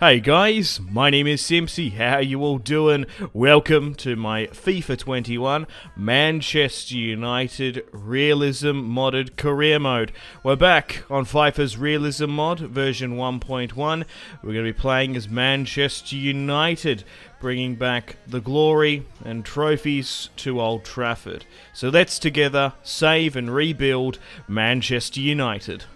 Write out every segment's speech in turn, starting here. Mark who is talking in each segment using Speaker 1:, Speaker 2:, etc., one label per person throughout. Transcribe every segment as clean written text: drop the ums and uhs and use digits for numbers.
Speaker 1: Hey guys, my name is Simpzy. How you all doing? Welcome to my FIFA 21 Manchester United Realism modded career mode. We're back on FIFA's Realism mod, version 1.1. We're going to be playing as Manchester United, bringing back the glory and trophies to Old Trafford. So let's together save and rebuild Manchester United.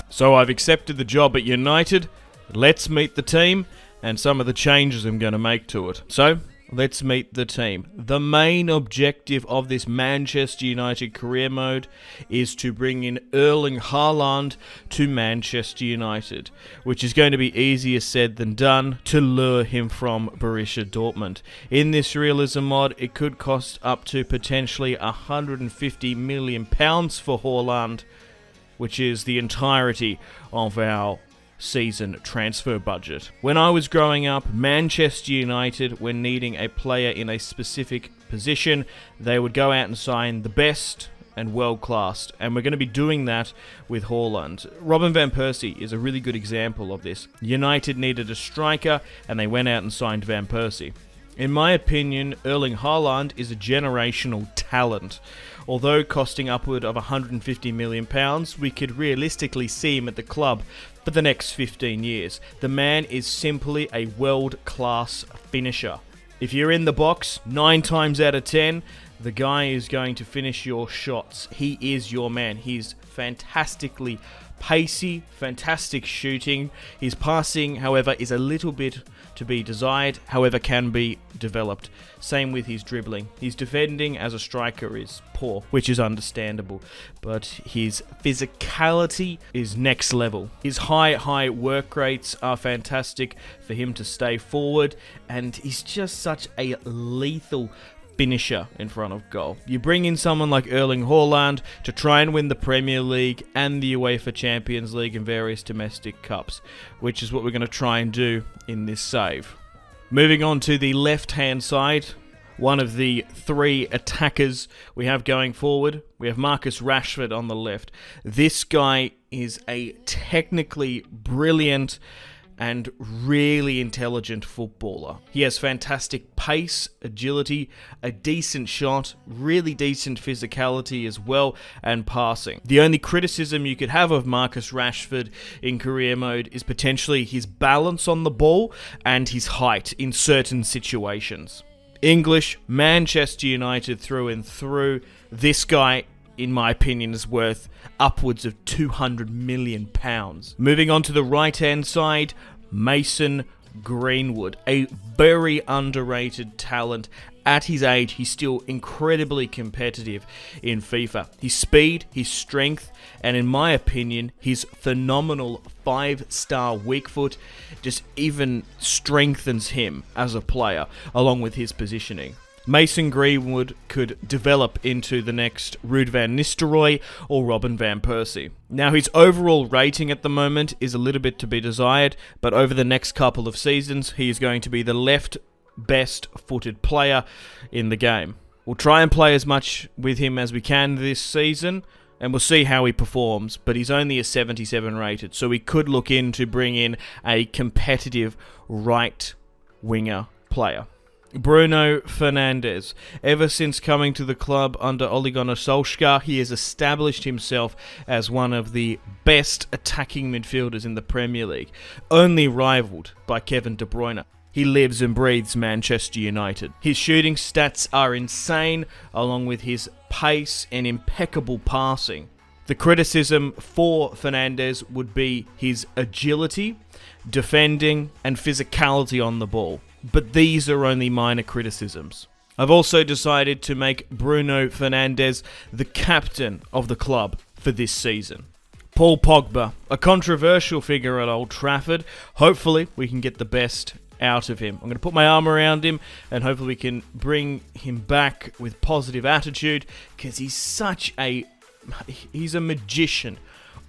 Speaker 1: So I've accepted the job at United. Let's meet the team and some of the changes I'm going to make to it. So, let's meet the team. The main objective of this Manchester United career mode is to bring in Erling Haaland to Manchester United, which is going to be easier said than done to lure him from Borussia Dortmund. In this realism mod, it could cost up to potentially £150 million for Haaland, which is the entirety of our season transfer budget. When I was growing up, Manchester United, when needing a player in a specific position, they would go out and sign the best and world-class, and we're going to be doing that with Haaland. Robin van Persie is a really good example of this. United needed a striker, and they went out and signed Van Persie. In my opinion, Erling Haaland is a generational talent. Although costing upward of £150 million, we could realistically see him at the club for the next 15 years. The man is simply a world-class finisher. If you're in the box, 9 times out of 10, the guy is going to finish your shots. He is your man. He's fantastically pacey, fantastic shooting. His passing, however, is a little bit to be desired, however can be developed. Same with his dribbling. His defending as a striker is poor, which is understandable, but his physicality is next level. His high work rates are fantastic for him to stay forward, and he's just such a lethal finisher in front of goal. You bring in someone like Erling Haaland to try and win the Premier League and the UEFA Champions League and various domestic cups, which is what we're going to try and do in this save. Moving on to the left-hand side, one of the 3 attackers we have going forward, we have Marcus Rashford on the left. This guy is a technically brilliant and really intelligent footballer. He has fantastic pace, agility, a decent shot, really decent physicality as well, and passing. The only criticism you could have of Marcus Rashford in career mode is potentially his balance on the ball and his height in certain situations. English, Manchester United through and through. This guy, in my opinion, is worth upwards of £200 million. Moving on to the right-hand side, Mason Greenwood, a very underrated talent. At his age, he's still incredibly competitive in FIFA. His speed, his strength, and in my opinion, his phenomenal 5-star weak foot just even strengthens him as a player, along with his positioning. Mason Greenwood could develop into the next Ruud van Nistelrooy or Robin van Persie. Now, his overall rating at the moment is a little bit to be desired, but over the next couple of seasons, he is going to be the left best-footed player in the game. We'll try and play as much with him as we can this season, and we'll see how he performs, but he's only a 77 rated, so we could look into bring in a competitive right winger player. Bruno Fernandez. Ever since coming to the club under Ole Gunnar Solskjaer, he has established himself as one of the best attacking midfielders in the Premier League, only rivaled by Kevin De Bruyne. He lives and breathes Manchester United. His shooting stats are insane, along with his pace and impeccable passing. The criticism for Fernandez would be his agility, defending, and physicality on the ball. But these are only minor criticisms. I've also decided to make Bruno Fernandez the captain of the club for this season. Paul Pogba, a controversial figure at Old Trafford. Hopefully we can get the best out of him. I'm going to put my arm around him and hopefully we can bring him back with positive attitude, because he's a magician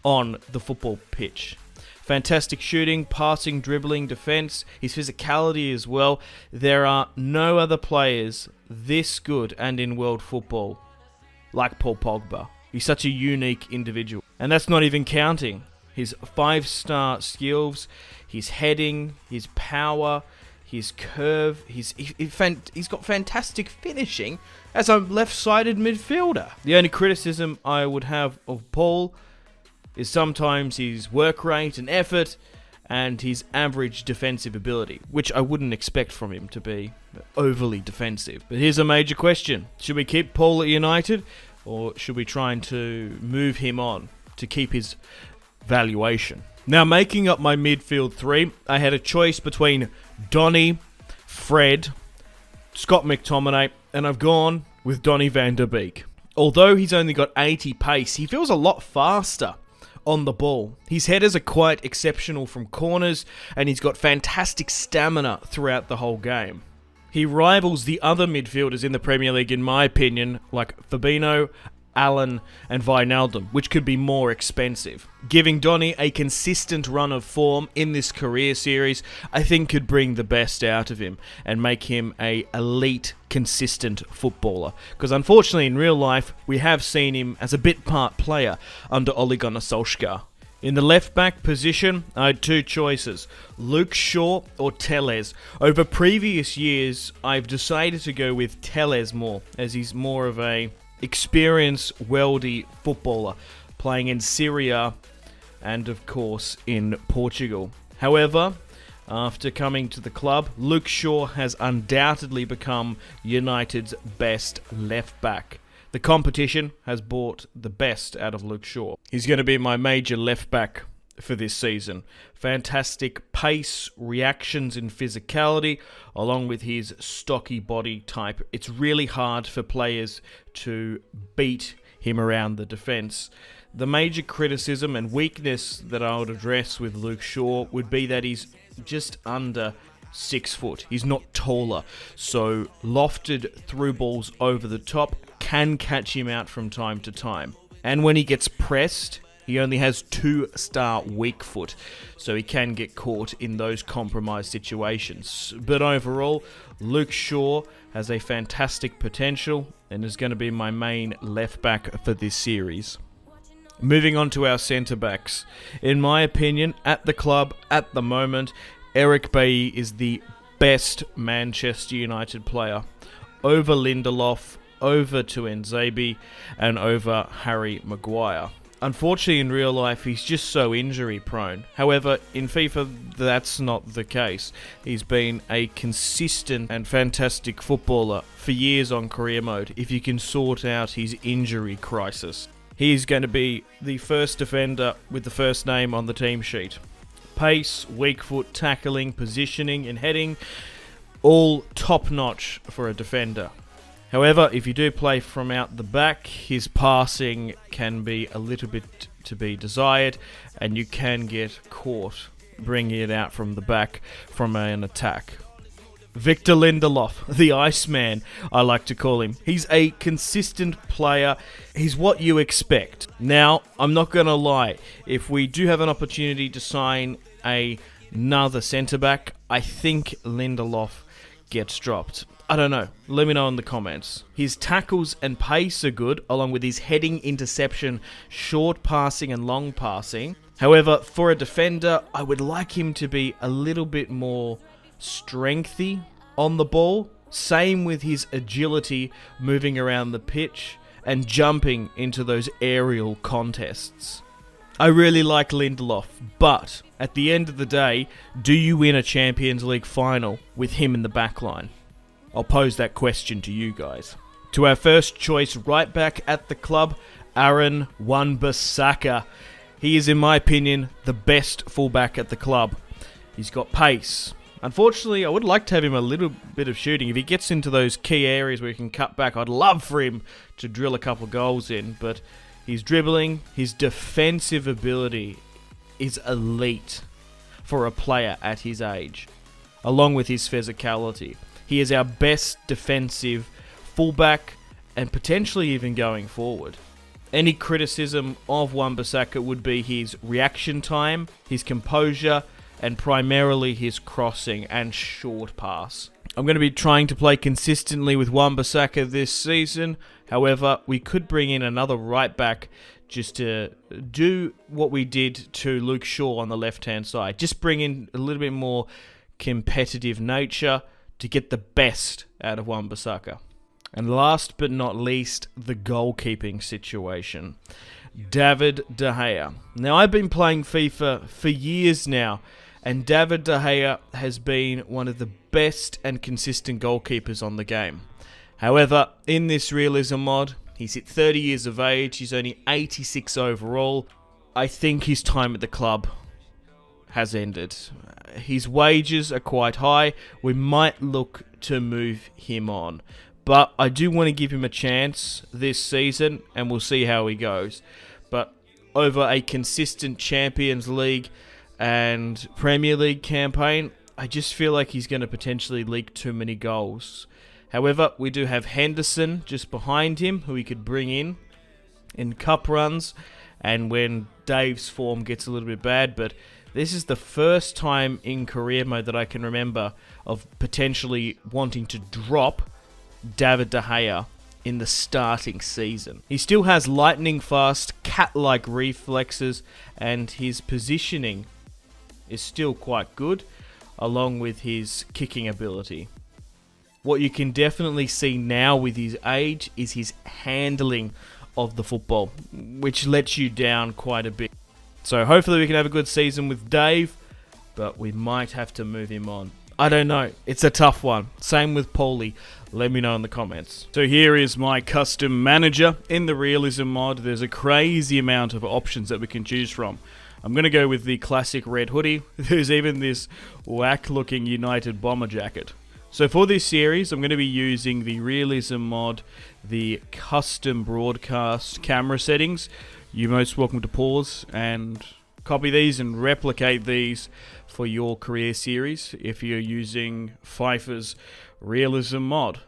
Speaker 1: on the football pitch. Fantastic shooting, passing, dribbling, defense, his physicality as well. There are no other players this good and in world football like Paul Pogba. He's such a unique individual. And that's not even counting his 5-star skills, his heading, his power, his curve. He's got fantastic finishing as a left-sided midfielder. The only criticism I would have of Paul is sometimes his work rate and effort and his average defensive ability, which I wouldn't expect from him to be overly defensive. But here's a major question. Should we keep Paul at United, or should we try to move him on to keep his valuation? Now, making up my midfield three, I had a choice between Donny, Fred, Scott McTominay, and I've gone with Donny van der Beek. Although he's only got 80 pace, he feels a lot faster on the ball. His headers are quite exceptional from corners, and he's got fantastic stamina throughout the whole game. He rivals the other midfielders in the Premier League, in my opinion, like Fabinho, Allen, and Wijnaldum, which could be more expensive. Giving Donny a consistent run of form in this career series, I think could bring the best out of him and make him an elite, consistent footballer. Because unfortunately, in real life, we have seen him as a bit part player under Ole Gunnar Solskjaer. In the left-back position, I had two choices, Luke Shaw or Telles. Over previous years, I've decided to go with Telles more, as he's more of a experienced, wealthy footballer, playing in Syria and, of course, in Portugal. However, after coming to the club, Luke Shaw has undoubtedly become United's best left-back. The competition has brought the best out of Luke Shaw. He's going to be my major left-back for this season. Fantastic pace, reactions and physicality, along with his stocky body type. It's really hard for players to beat him around the defence. The major criticism and weakness that I would address with Luke Shaw would be that he's just under 6 foot. He's not taller, so lofted through balls over the top can catch him out from time to time. And when he gets pressed, he only has 2-star weak foot, so he can get caught in those compromised situations. But overall, Luke Shaw has a fantastic potential and is going to be my main left back for this series. Moving on to our centre-backs. In my opinion, at the club, at the moment, Eric Bailly is the best Manchester United player. Over Lindelof, over Tuanzebe, and over Harry Maguire. Unfortunately, in real life, he's just so injury prone. However, in FIFA, that's not the case. He's been a consistent and fantastic footballer for years on career mode, if you can sort out his injury crisis. He's going to be the first defender with the first name on the team sheet. Pace, weak foot, tackling, positioning, and heading, all top-notch for a defender. However, if you do play from out the back, his passing can be a little bit to be desired, and you can get caught bringing it out from the back from an attack. Victor Lindelof, the Iceman, I like to call him. He's a consistent player. He's what you expect. Now, I'm not going to lie. If we do have an opportunity to sign another centre-back, I think Lindelof gets dropped. I don't know. Let me know in the comments. His tackles and pace are good, along with his heading, interception, short passing and long passing. However, for a defender, I would like him to be a little bit more strengthy on the ball. Same with his agility, moving around the pitch and jumping into those aerial contests. I really like Lindelof, but at the end of the day, do you win a Champions League final with him in the back line? I'll pose that question to you guys. To our first choice right back at the club, Aaron Wan-Bissaka. He is, in my opinion, the best fullback at the club. He's got pace. Unfortunately, I would like to have him a little bit of shooting. If he gets into those key areas where he can cut back, I'd love for him to drill a couple goals in, but his dribbling, his defensive ability is elite for a player at his age, along with his physicality. He is our best defensive fullback and potentially even going forward. Any criticism of Wan-Bissaka would be his reaction time, his composure, and primarily his crossing and short pass. I'm going to be trying to play consistently with Wan-Bissaka this season. However, we could bring in another right back just to do what we did to Luke Shaw on the left-hand side. Just bring in a little bit more competitive nature to get the best out of Wan-Bissaka. And last but not least, the goalkeeping situation. David De Gea. Now, I've been playing FIFA for years now, and David De Gea has been one of the best and consistent goalkeepers on the game. However, in this Realism mod, he's hit 30 years of age, he's only 86 overall. I think his time at the club has ended. His wages are quite high, we might look to move him on. But I do want to give him a chance this season, and we'll see how he goes. But over a consistent Champions League and Premier League campaign, I just feel like he's going to potentially leak too many goals. However, we do have Henderson just behind him, who we could bring in cup runs, and when Dave's form gets a little bit bad. But this is the first time in career mode that I can remember of potentially wanting to drop David De Gea in the starting season. He still has lightning fast, cat-like reflexes, and his positioning is still quite good, along with his kicking ability. What you can definitely see now with his age is his handling of the football, which lets you down quite a bit. So hopefully we can have a good season with Dave, but we might have to move him on. I don't know. It's a tough one. Same with Paulie. Let me know in the comments. So here is my custom manager. In the Realism mod, there's a crazy amount of options that we can choose from. I'm going to go with the classic red hoodie. There's even this whack-looking United bomber jacket. So for this series, I'm going to be using the Realism mod, the custom broadcast camera settings. You're most welcome to pause and copy these and replicate these for your career series if you're using FIFA's Realism mod.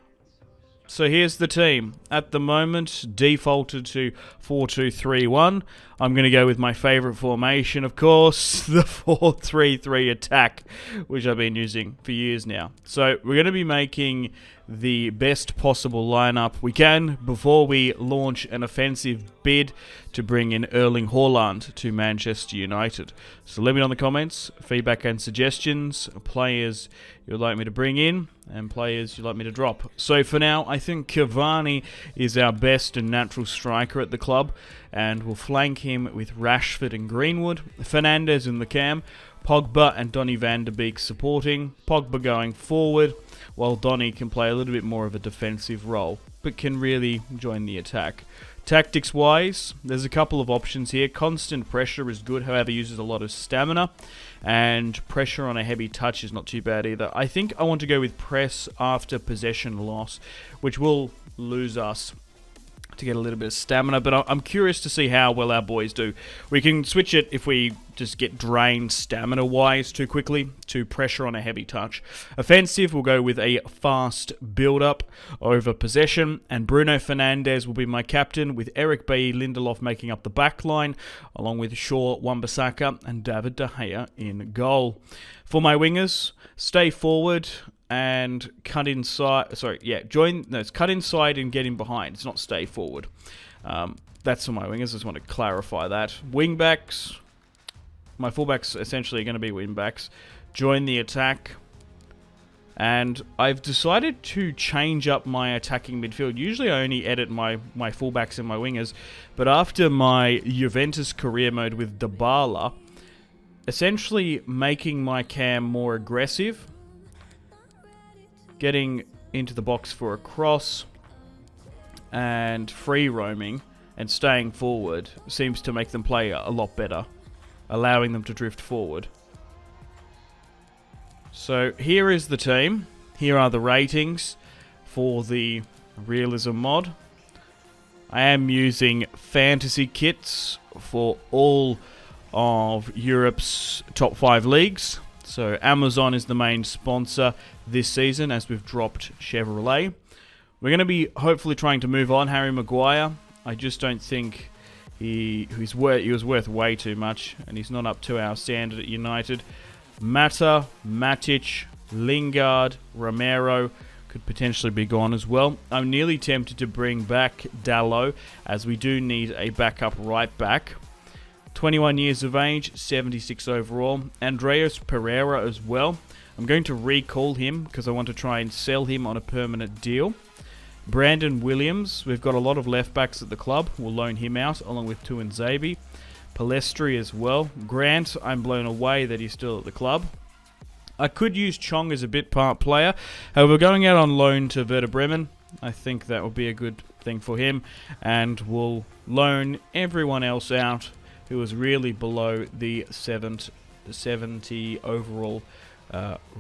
Speaker 1: So here's the team. At the moment, defaulted to 4-2-3-1. I'm going to go with my favourite formation, of course, the 4-3-3 attack, which I've been using for years now. So we're going to be making the best possible lineup we can before we launch an offensive bid to bring in Erling Haaland to Manchester United. So let me know in the comments, feedback and suggestions, players you'd like me to bring in and players you'd like me to drop. So for now, I think Cavani is our best and natural striker at the club, and we'll flank him with Rashford and Greenwood, Fernandez in the cam, Pogba and Donny van de Beek supporting, Pogba going forward, while Donny can play a little bit more of a defensive role, but can really join the attack. Tactics-wise, there's a couple of options here. Constant pressure is good, however, uses a lot of stamina, and pressure on a heavy touch is not too bad either. I think I want to go with press after possession loss, which will lose us to get a little bit of stamina, but I'm curious to see how well our boys do. We can switch it if we just get drained stamina-wise too quickly to pressure on a heavy touch. Offensive, we'll go with a fast build-up over possession, and Bruno Fernandez will be my captain, with Eric B. Lindelof making up the back line, along with Shaw, Wan-Bissaka, and David De Gea in goal. For my wingers, stay forward and cut inside. It's cut inside and get in behind. It's not stay forward. That's for my wingers. I just want to clarify that. Wingbacks, my fullbacks essentially are going to be wingbacks. Join the attack And I've decided to change up my attacking midfield. Usually I only edit my fullbacks and my wingers, but after my Juventus career mode with Dybala, essentially making my cam more aggressive, getting into the box for a cross, and free roaming and staying forward seems to make them play a lot better, allowing them to drift forward. So here is the team. Here are the ratings for the Realism mod. I am using fantasy kits for all of Europe's top 5 leagues. So Amazon is the main sponsor this season, as we've dropped Chevrolet. We're going to be hopefully trying to move on Harry Maguire. I just don't think he was worth way too much, and he's not up to our standard at United. Mata, Matic, Lingard, Romero could potentially be gone as well. I'm nearly tempted to bring back Dalot, as we do need a backup right back. 21 years of age, 76 overall. Andreas Pereira as well. I'm going to recall him because I want to try and sell him on a permanent deal. Brandon Williams, we've got a lot of left backs at the club. We'll loan him out along with Tuanzebe. Palestri as well. Grant, I'm blown away that he's still at the club. I could use Chong as a bit part player. However, going out on loan to Werder Bremen, I think that would be a good thing for him. And we'll loan everyone else out who is really below the 70 overall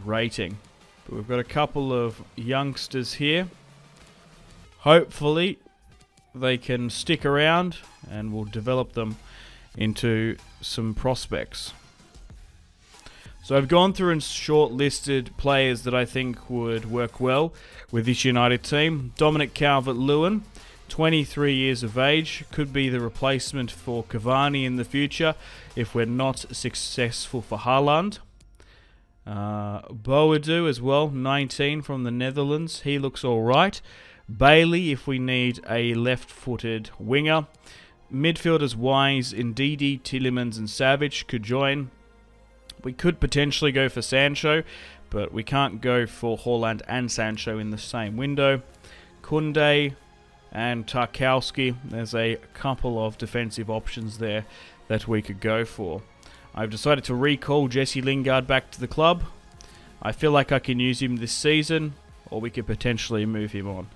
Speaker 1: rating. But we've got a couple of youngsters here. Hopefully they can stick around and we'll develop them into some prospects. So I've gone through and shortlisted players that I think would work well with this United team. Dominic Calvert-Lewin, 23 years of age, could be the replacement for Cavani in the future if we're not successful for Haaland. Boadu as well, 19 from the Netherlands. He looks alright. Bailey if we need a left-footed winger. Midfielders Wise, Ndidi, Tielemans and Savage could join. We could potentially go for Sancho, but we can't go for Haaland and Sancho in the same window. Koundé and Tarkowski, there's a couple of defensive options there that we could go for. I've decided to recall Jesse Lingard back to the club. I feel like I can use him this season, or we could potentially move him on.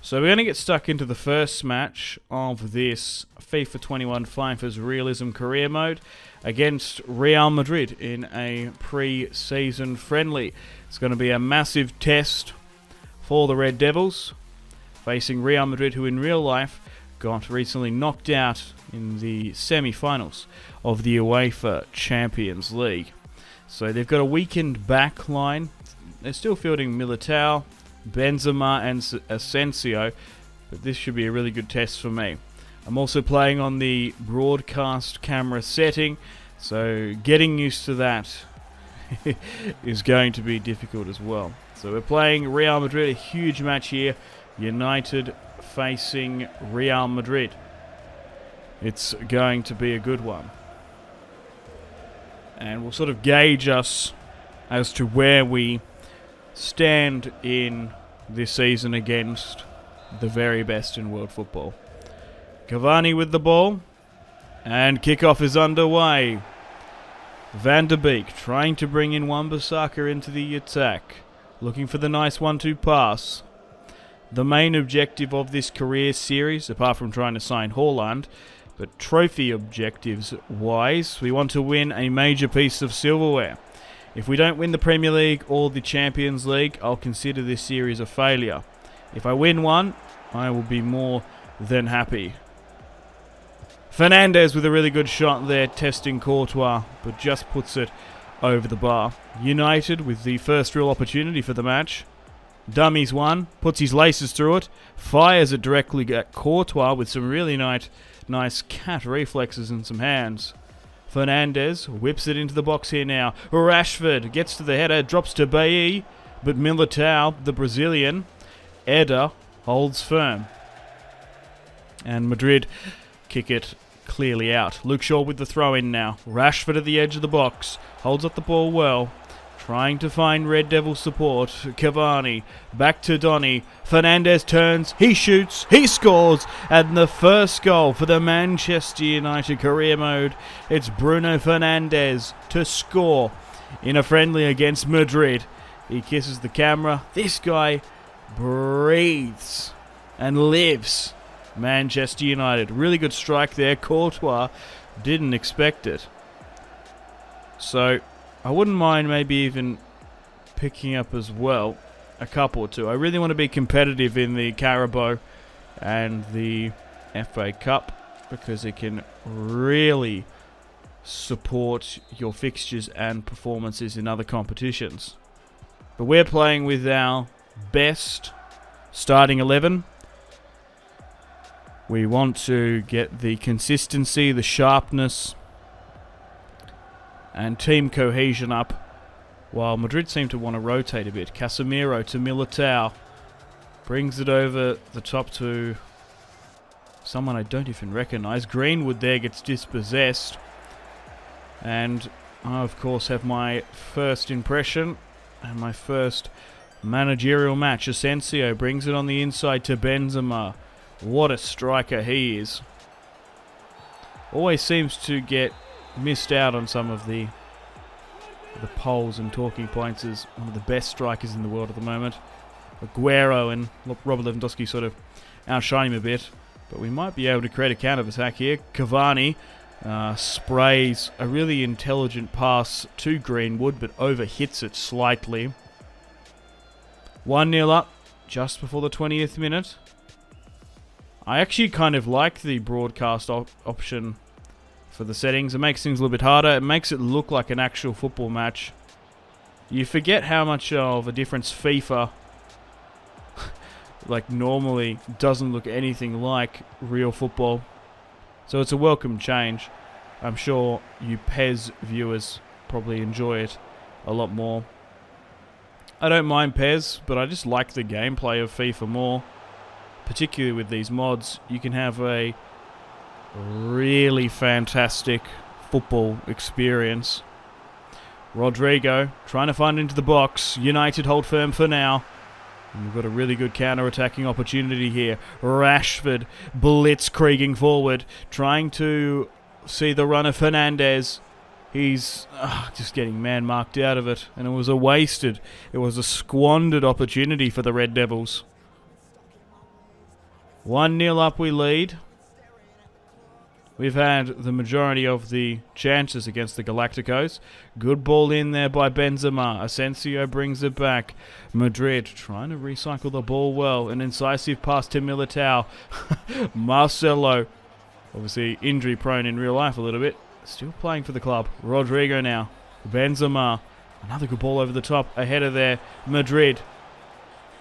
Speaker 1: So we're going to get stuck into the first match of this FIFA 21 Fifers Realism career mode against Real Madrid in a pre-season friendly. It's going to be a massive test for the Red Devils, facing Real Madrid, who in real life got recently knocked out in the semi-finals of the UEFA Champions League. So they've got a weakened back line. They're still fielding Militao, Benzema and Asensio, but this should be a really good test for me. I'm also playing on the broadcast camera setting, so getting used to that is going to be difficult as well. So we're playing Real Madrid, a huge match here. United facing Real Madrid. It's going to be a good one. And we'll sort of gauge us as to where we stand in this season against the very best in world football. Cavani with the ball, and kickoff is underway. Van der Beek trying to bring in Wan-Bissaka into the attack, looking for the nice 1-2 pass. The main objective of this career series, apart from trying to sign Haaland, but trophy objectives wise, we want to win a major piece of silverware. If we don't win the Premier League or the Champions League, I'll consider this series a failure. If I win one, I will be more than happy. Fernandez with a really good shot there, testing Courtois, but just puts it over the bar. United with the first real opportunity for the match. Dummies one, puts his laces through it, fires it directly at Courtois with some really nice cat reflexes and some hands. Fernandez whips it into the box here now. Rashford gets to the header, drops to Bailly, but Militao, the Brazilian, Eder holds firm. And Madrid kick it clearly out. Luke Shaw with the throw in now. Rashford at the edge of the box, holds up the ball well, Trying to find Red Devil support. Cavani. Back to Donny. Fernandez turns. He shoots. He scores. And the first goal for the Manchester United career mode. It's Bruno Fernandez to score in a friendly against Madrid. He kisses the camera. This guy breathes and lives Manchester United. Really good strike there. Courtois didn't expect it. So I wouldn't mind maybe even picking up as well a couple or two. I really want to be competitive in the Carabao and the FA Cup because it can really support your fixtures and performances in other competitions. But we're playing with our best starting 11. We want to get the consistency, the sharpness, and team cohesion up, while Madrid seem to want to rotate a bit. Casemiro to Militao. Brings it over the top to someone I don't even recognise. Greenwood there gets dispossessed. And I, of course, have my first impression and my first managerial match. Asensio brings it on the inside to Benzema. What a striker he is. Always seems to get missed out on some of the polls and talking points as one of the best strikers in the world at the moment. Aguero and Robert Lewandowski sort of outshine him a bit, but we might be able to create a counter-attack here. Cavani sprays a really intelligent pass to Greenwood, but overhits it slightly. 1-0 up just before the 20th minute. I actually kind of like the broadcast option for the settings. It makes things a little bit harder. It makes it look like an actual football match. You forget how much of a difference FIFA like normally doesn't look anything like real football. So it's a welcome change. I'm sure you PES viewers probably enjoy it a lot more. I don't mind PES, but I just like the gameplay of FIFA more. Particularly with these mods, you can have a really fantastic football experience. Rodrigo trying to find into the box. United hold firm for now. And we've got a really good counter-attacking opportunity here. Rashford blitzkrieging forward, trying to see the run of Fernandez. He's just getting man-marked out of it, and it was it was a squandered opportunity for the Red Devils. 1-0 up we lead. We've had the majority of the chances against the Galacticos. Good ball in there by Benzema. Asensio brings it back. Madrid trying to recycle the ball well. An incisive pass to Militao. Marcelo, obviously injury prone in real life a little bit. Still playing for the club. Rodrigo now. Benzema. Another good ball over the top. Ahead of there. Madrid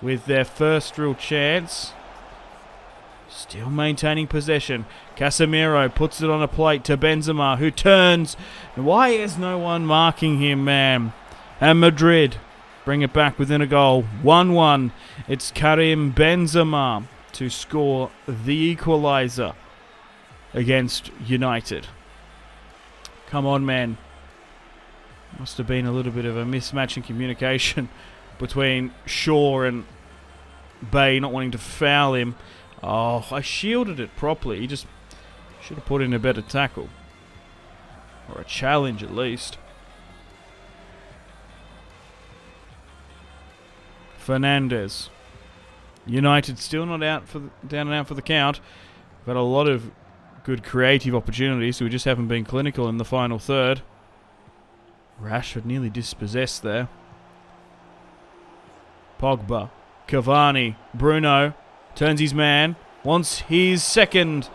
Speaker 1: with their first real chance. Still maintaining possession. Casemiro puts it on a plate to Benzema, who turns. Why is no one marking him, man? And Madrid bring it back within a goal. 1-1. It's Karim Benzema to score the equaliser against United. Come on, man. Must have been a little bit of a mismatch in communication between Shaw and Bay not wanting to foul him. Oh, I shielded it properly. He just should have put in a better tackle. Or a challenge at least. Fernandez. United still not down and out for the count. We've had a lot of good creative opportunities, so we just haven't been clinical in the final third. Rashford nearly dispossessed there. Pogba. Cavani. Bruno. Turns his man, wants his second.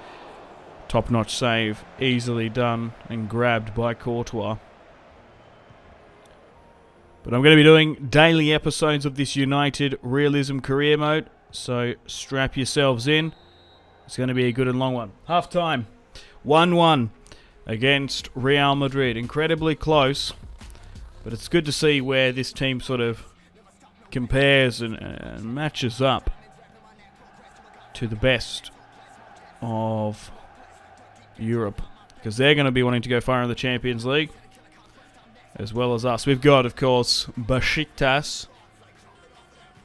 Speaker 1: Top-notch save, easily done and grabbed by Courtois. But I'm going to be doing daily episodes of this United Realism career mode, so strap yourselves in. It's going to be a good and long one. Half time, 1-1 against Real Madrid. Incredibly close, but it's good to see where this team sort of compares and matches up to the best of Europe, because they're going to be wanting to go far in the Champions League, as well as us. We've got, of course, Besiktas,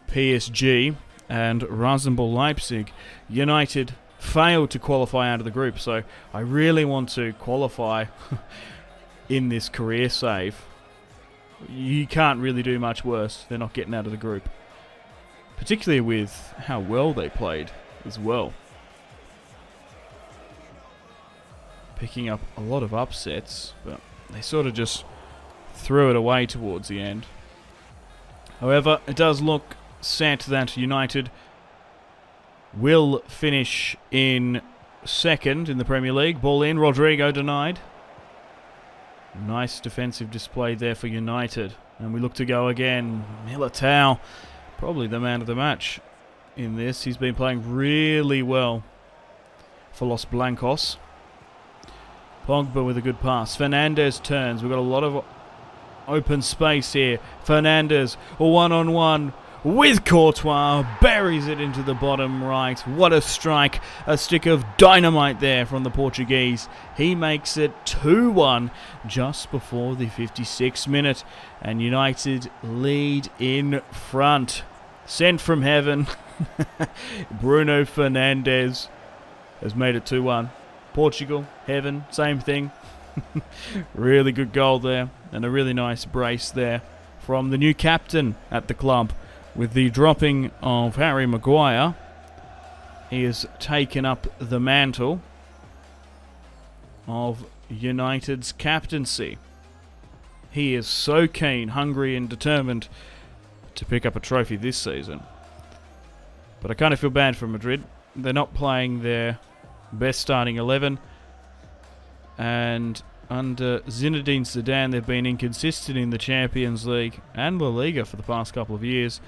Speaker 1: PSG, and Rasenball Leipzig. United failed to qualify out of the group, so I really want to qualify in this career save. You can't really do much worse than not getting out of the group, particularly with how well they played as well. Picking up a lot of upsets, but they sort of just threw it away towards the end. However, it does look set that United will finish in second in the Premier League. Ball in, Rodrigo denied. Nice defensive display there for United. And we look to go again. Militao, probably the man of the match in this. He's been playing really well for Los Blancos. Pogba with a good pass. Fernandez turns. We've got a lot of open space here. Fernandez, a one-on-one with Courtois, buries it into the bottom right. What a strike. A stick of dynamite there from the Portuguese. He makes it 2-1 just before the 56th minute. And United lead in front. Sent from heaven. Bruno Fernandez has made it 2-1. Portugal, heaven, same thing. Really good goal there. And a really nice brace there from the new captain at the club. With the dropping of Harry Maguire, he has taken up the mantle of United's captaincy. He is so keen, hungry and determined to pick up a trophy this season. But I kind of feel bad for Madrid. They're not playing their best starting 11. And under Zinedine Zidane, they've been inconsistent in the Champions League and La Liga for the past couple of years.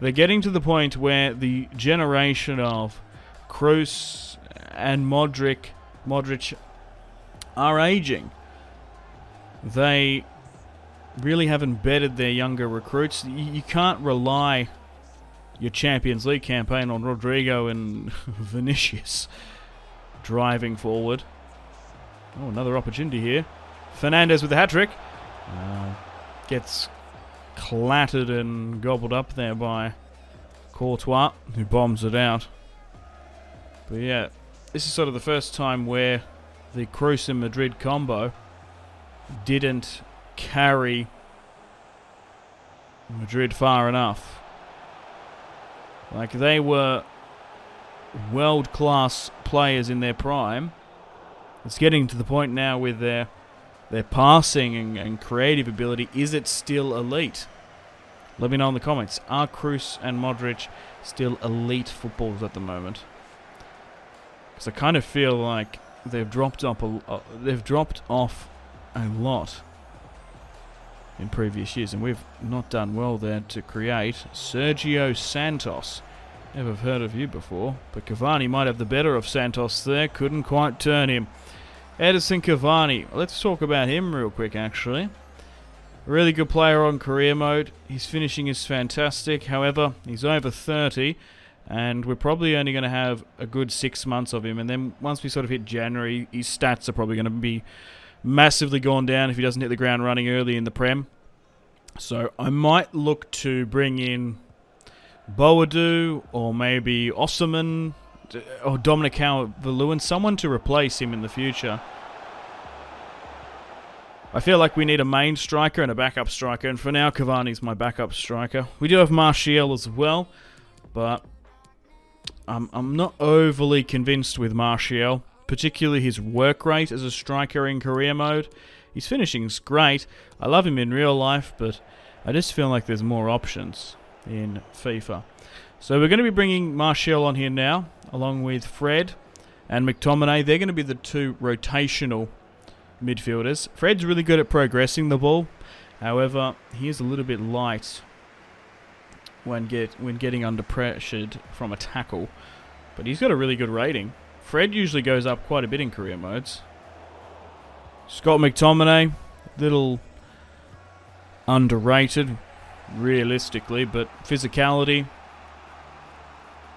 Speaker 1: They're getting to the point where the generation of Kroos and Modric are aging. They really have embedded their younger recruits. You can't rely your Champions League campaign on Rodrigo and Vinicius driving forward. Oh, another opportunity here. Fernandez with the hat-trick. Gets clattered and gobbled up there by Courtois, who bombs it out. But yeah, this is sort of the first time where the Kroos and Madrid combo didn't carry Madrid far enough. Like, they were world-class players in their prime. It's getting to the point now with their passing and creative ability. Is it still elite? Let me know in the comments. Are Kroos and Modric still elite footballers at the moment? Because I kind of feel like they've dropped off a lot in previous years, and we've not done well there to create. Sergio Santos. Never heard of you before, but Cavani might have the better of Santos there. Couldn't quite turn him. Edison Cavani. Let's talk about him real quick, actually. A really good player on career mode. His finishing is fantastic. However, he's over 30, and we're probably only going to have a good 6 months of him. And then once we sort of hit January, his stats are probably going to be massively gone down if he doesn't hit the ground running early in the Prem. So I might look to bring in Boadu or maybe Osimhen or Dominic Calvert-Lewin, someone to replace him in the future. I feel like we need a main striker and a backup striker, and for now Cavani's my backup striker. We do have Martial as well, but I'm not overly convinced with Martial, particularly his work rate as a striker in career mode. His finishing's great. I love him in real life, but I just feel like there's more options in FIFA. So we're going to be bringing Martial on here now, along with Fred and McTominay. They're going to be the two rotational midfielders. Fred's really good at progressing the ball. However, he is a little bit light when getting under pressured from a tackle. But he's got a really good rating. Fred usually goes up quite a bit in career modes. Scott McTominay, little underrated, realistically, but physicality,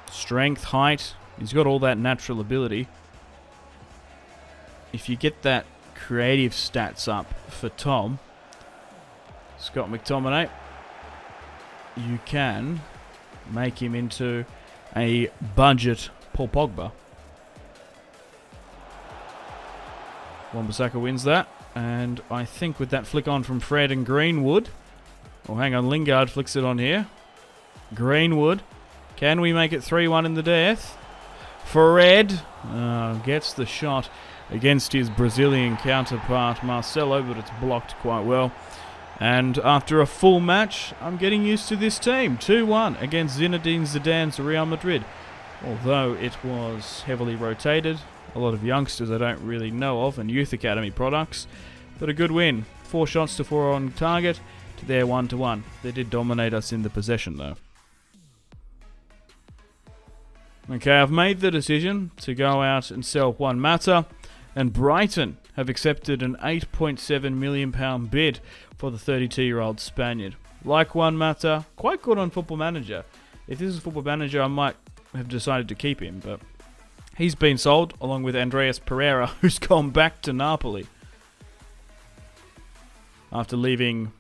Speaker 1: strength, height, he's got all that natural ability. If you get that creative stats up for Tom, Scott McTominay, you can make him into a budget Paul Pogba. Wan-Bissaka wins that. And I think with that flick on from Fred and Greenwood. Oh, hang on. Lingard flicks it on here. Greenwood. Can we make it 3-1 in the death? Fred gets the shot against his Brazilian counterpart Marcelo, but it's blocked quite well. And after a full match, I'm getting used to this team. 2-1 against Zinedine Zidane's Real Madrid. Although it was heavily rotated, a lot of youngsters I don't really know of, and youth academy products. But a good win. 4 shots to 4 on target to their 1-1. They did dominate us in the possession though. Okay, I've made the decision to go out and sell Juan Mata, and Brighton have accepted an £8.7 million bid for the 32-year-old Spaniard. Like Juan Mata, quite good on Football Manager. If this is Football Manager, I might have decided to keep him, but he's been sold, along with Andreas Pereira, who's gone back to Napoli after leaving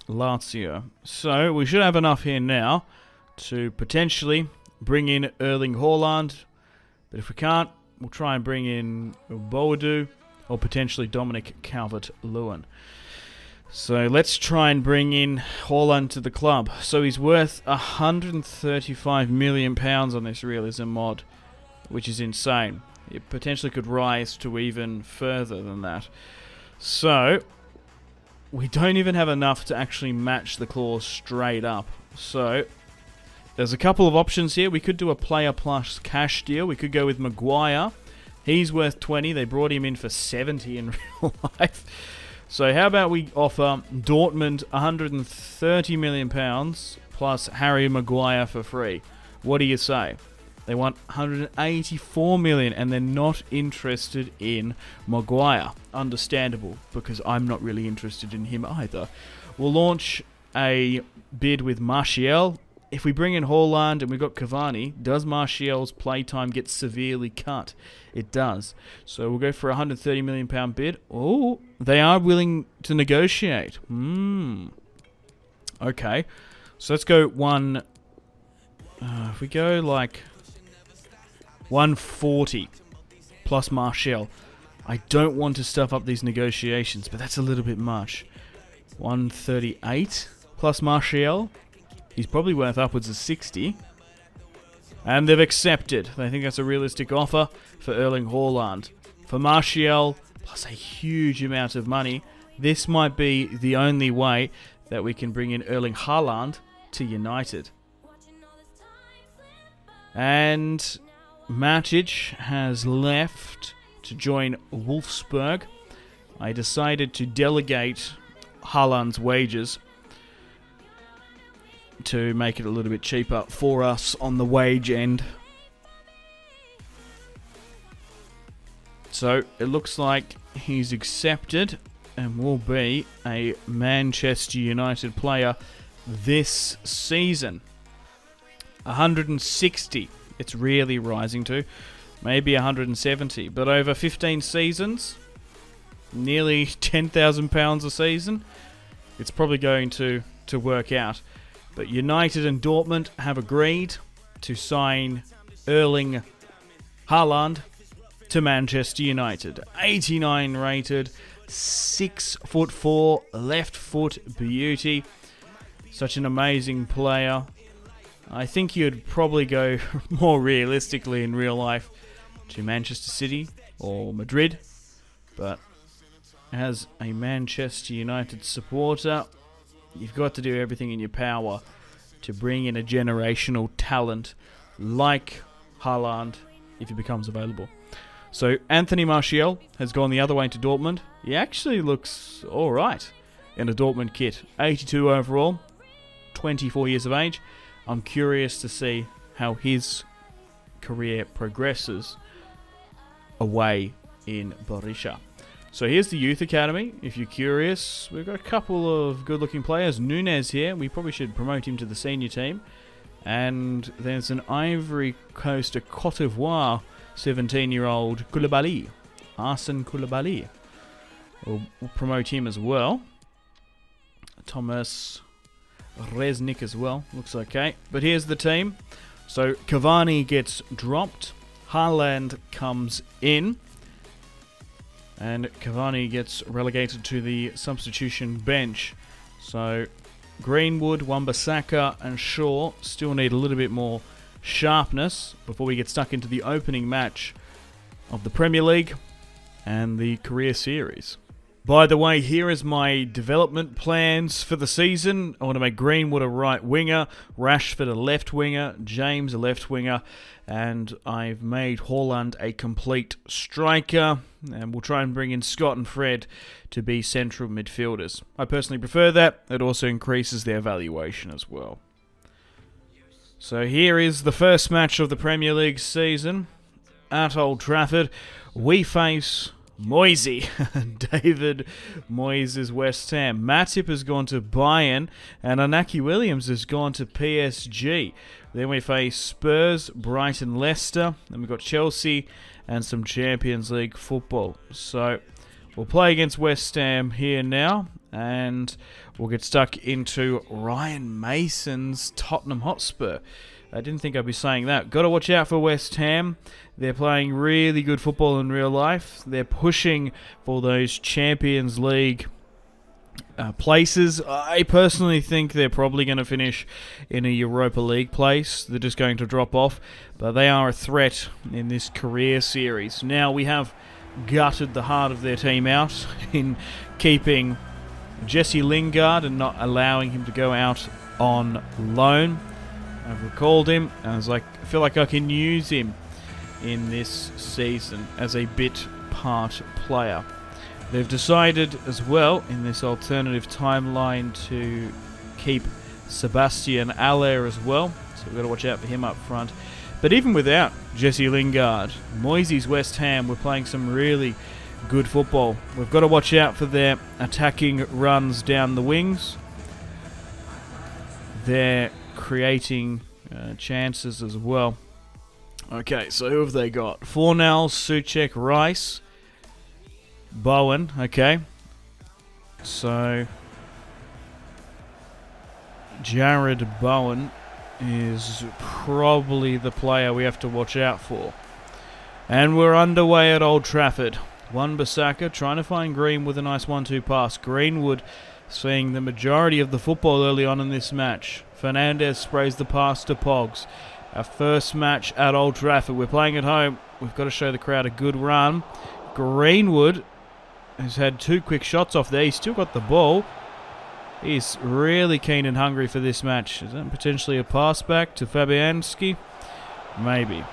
Speaker 1: Lazio. So we should have enough here now to potentially bring in Erling Haaland, but if we can't, we'll try and bring in Boadu or potentially Dominic Calvert-Lewin. So let's try and bring in Haaland to the club. So he's worth £135 million on this Realism mod, which is insane. It potentially could rise to even further than that. So we don't even have enough to actually match the clause straight up. So there's a couple of options here. We could do a player plus cash deal. We could go with Maguire. He's worth 20. They brought him in for 70 in real life. So how about we offer Dortmund £130 million plus Harry Maguire for free? What do you say? They want 184 million and they're not interested in Maguire. Understandable, because I'm not really interested in him either. We'll launch a bid with Martial. If we bring in Haaland and we've got Cavani, does Martial's playtime get severely cut? It does. So we'll go for a £130 million bid. Oh, they are willing to negotiate. Okay. So let's go one. If we go like 140 plus Martial. I don't want to stuff up these negotiations, but that's a little bit much. 138 plus Martial. He's probably worth upwards of 60. And they've accepted. They think that's a realistic offer for Erling Haaland. For Martial, plus a huge amount of money, this might be the only way that we can bring in Erling Haaland to United. And Matic has left to join Wolfsburg. I decided to delegate Haaland's wages to make it a little bit cheaper for us on the wage end. So it looks like he's accepted and will be a Manchester United player this season. 160. It's really rising to. Maybe 170. But over 15 seasons, nearly £10,000 a season, it's probably going to work out. But United and Dortmund have agreed to sign Erling Haaland to Manchester United. 89 rated, 6'4", left foot beauty. Such an amazing player. I think you'd probably go more realistically in real life to Manchester City or Madrid. But as a Manchester United supporter, you've got to do everything in your power to bring in a generational talent like Haaland if he becomes available. So Anthony Martial has gone the other way to Dortmund. He actually looks alright in a Dortmund kit. 82 overall, 24 years of age. I'm curious to see how his career progresses away in Borussia. So here's the Youth Academy. If you're curious, we've got a couple of good-looking players. Nunez here. We probably should promote him to the senior team. And there's an Ivory Coast, a Cote d'Ivoire 17-year-old Koulibaly. Arsene Koulibaly. We'll promote him as well. Thomas Resnick as well. Looks okay. But here's the team. So Cavani gets dropped. Haaland comes in. And Cavani gets relegated to the substitution bench. So Greenwood, Wan-Bissaka and Shaw still need a little bit more sharpness before we get stuck into the opening match of the Premier League and the career series. By the way, here is my development plans for the season. I want to make Greenwood a right winger, Rashford a left winger, James a left winger, and I've made Haaland a complete striker, and we'll try and bring in Scott and Fred to be central midfielders. I personally prefer that. It also increases their valuation as well. So here is the first match of the Premier League season. At Old Trafford, we face Moyes, David Moyes' West Ham. Matip has gone to Bayern, and Inaki Williams has gone to PSG. Then we face Spurs, Brighton, Leicester. Then we've got Chelsea and some Champions League football. So we'll play against West Ham here now, and we'll get stuck into Ryan Mason's Tottenham Hotspur. I didn't think I'd be saying that. Got to watch out for West Ham. They're playing really good football in real life. They're pushing for those Champions League places. I personally think they're probably going to finish in a Europa League place. They're just going to drop off. But they are a threat in this career series. Now, we have gutted the heart of their team out in keeping Jesse Lingard and not allowing him to go out on loan. I've recalled him, and I feel like I can use him in this season as a bit part player. They've decided as well in this alternative timeline to keep Sebastian Aller as well, so we've got to watch out for him up front. But even without Jesse Lingard, Moyes' West Ham were playing some really good football. We've got to watch out for their attacking runs down the wings. They're creating chances as well. Okay, so who have they got? Fornals, Souček, Rice, Bowen. Okay, so Jared Bowen is probably the player we have to watch out for. And we're underway at Old Trafford. Wan-Bissaka trying to find Green with a nice 1-2 pass. Greenwood seeing the majority of the football early on in this match. Fernandez sprays the pass to Pogs. Our first match at Old Trafford. We're playing at home. We've got to show the crowd a good run. Greenwood has had 2 quick shots off there. He's still got the ball. He's really keen and hungry for this match. Is that potentially a pass back to Fabianski? Maybe.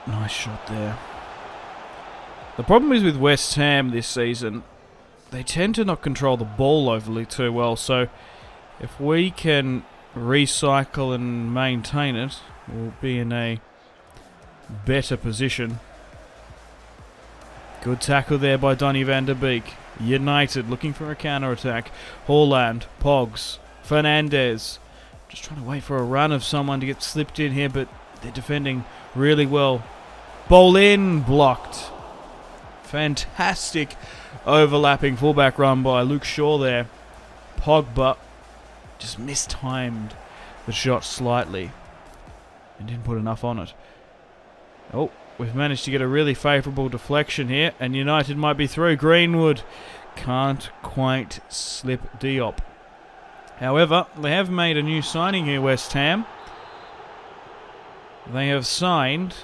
Speaker 1: Nice shot there. The problem is with West Ham this season, they tend to not control the ball overly too well, so if we can recycle and maintain it, we'll be in a better position. Good tackle there by Donny van der Beek. United looking for a counter-attack. Haaland, Pogs, Fernandez. Just trying to wait for a run of someone to get slipped in here, but they're defending really well. Ball in, blocked. Fantastic overlapping fullback run by Luke Shaw there. Pogba just mistimed the shot slightly and didn't put enough on it. Oh, we've managed to get a really favourable deflection here, and United might be through. Greenwood can't quite slip Diop. However, they have made a new signing here, West Ham. They have signed,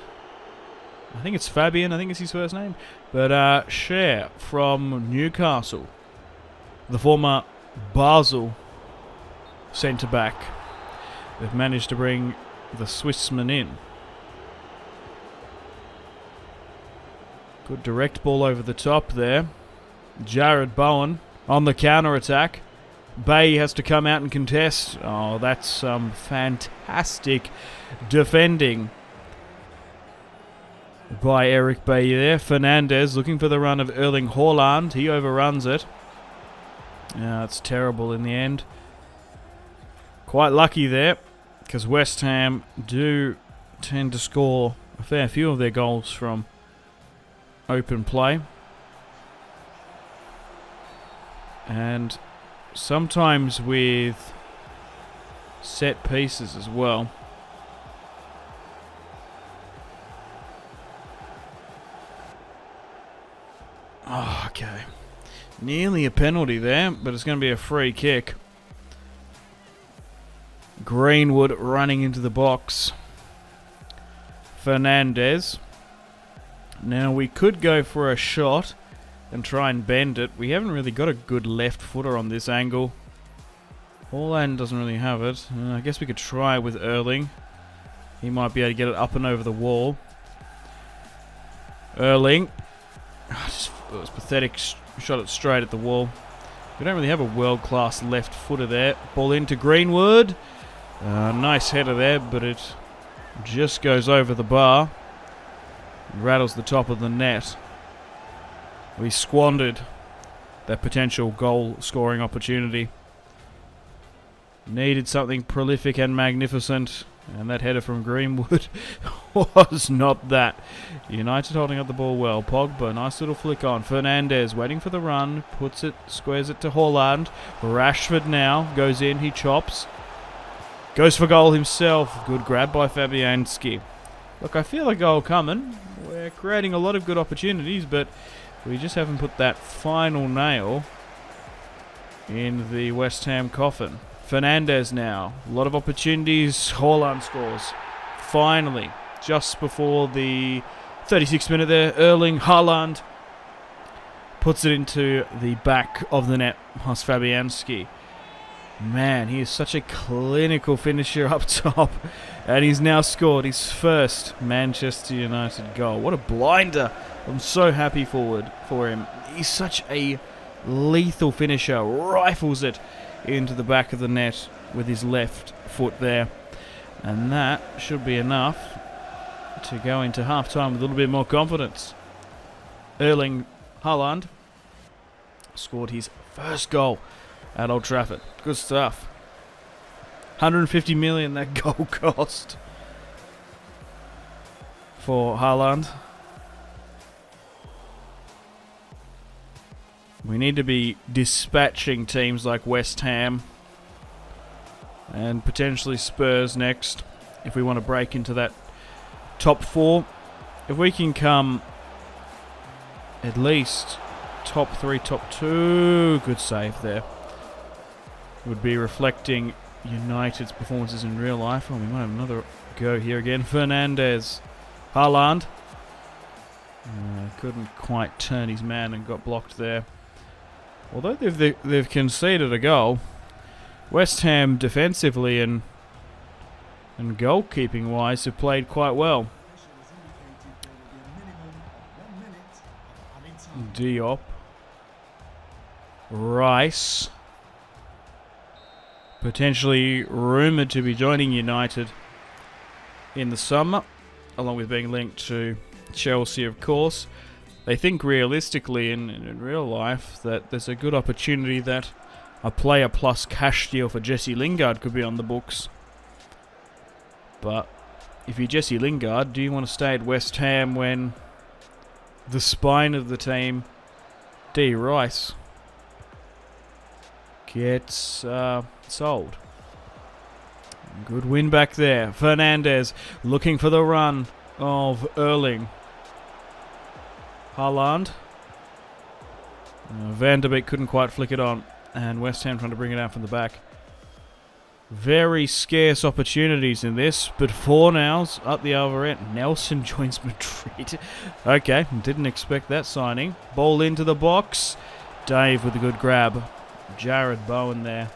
Speaker 1: I think it's Fabian, I think it's his first name, but Cher from Newcastle, the former Basel centre-back. They've managed to bring the Swissman in. Good direct ball over the top there. Jared Bowen on the counter-attack. Bay has to come out and contest. Oh, that's some fantastic defending by Eric Bay there. Fernandez looking for the run of Erling Haaland. He overruns it. Yeah, it's terrible in the end. Quite lucky there, because West Ham do tend to score a fair few of their goals from open play. And sometimes with set pieces as well. Oh, okay. Nearly a penalty there, but it's going to be a free kick. Greenwood running into the box. Fernandez. Now we could go for a shot and try and bend it. We haven't really got a good left footer on this angle. Haaland doesn't really have it. I guess we could try with Erling. He might be able to get it up and over the wall. Erling. It was pathetic. Shot it straight at the wall. We don't really have a world-class left footer there. Ball into Greenwood. Nice header there, but it just goes over the bar. Rattles the top of the net. We squandered that potential goal-scoring opportunity. Needed something prolific and magnificent, and that header from Greenwood was not that. United holding up the ball well. Pogba, nice little flick on. Fernandez waiting for the run, puts it, squares it to Haaland. Rashford now goes in, he chops. Goes for goal himself. Good grab by Fabianski. Look, I feel a goal coming. We're creating a lot of good opportunities, but we just haven't put that final nail in the West Ham coffin. Fernandez now. A lot of opportunities. Haaland scores. Finally. Just before the 36th minute there. Erling Haaland puts it into the back of the net past Fabianski. Man, he is such a clinical finisher up top. And he's now scored his first Manchester United goal. What a blinder. I'm so happy for him. He's such a lethal finisher. Rifles it into the back of the net with his left foot there. And that should be enough to go into half-time with a little bit more confidence. Erling Haaland scored his first goal at Old Trafford. Good stuff. 150 million that goal cost for Haaland. We need to be dispatching teams like West Ham and potentially Spurs next if we want to break into that top four. If we can come at least top three, top two, good save there. Would be reflecting United's performances in real life. Oh, we might have another go here again. Fernandez. Haaland. Couldn't quite turn his man and got blocked there. Although they've conceded a goal, West Ham defensively and goalkeeping wise have played quite well. Diop. Rice. Potentially rumoured to be joining United in the summer, along with being linked to Chelsea, of course. They think realistically in real life that there's a good opportunity that a player plus cash deal for Jesse Lingard could be on the books. But if you're Jesse Lingard, do you want to stay at West Ham when the spine of the team, D. Rice, gets sold? Good win back there. Fernandez looking for the run of Erling. Haaland. Van der Beek couldn't quite flick it on. And West Ham trying to bring it out from the back. Very scarce opportunities in this. But Fornals up the other end. Nelson joins Madrid. Okay, didn't expect that signing. Ball into the box. Dave with a good grab. Jared Bowen there.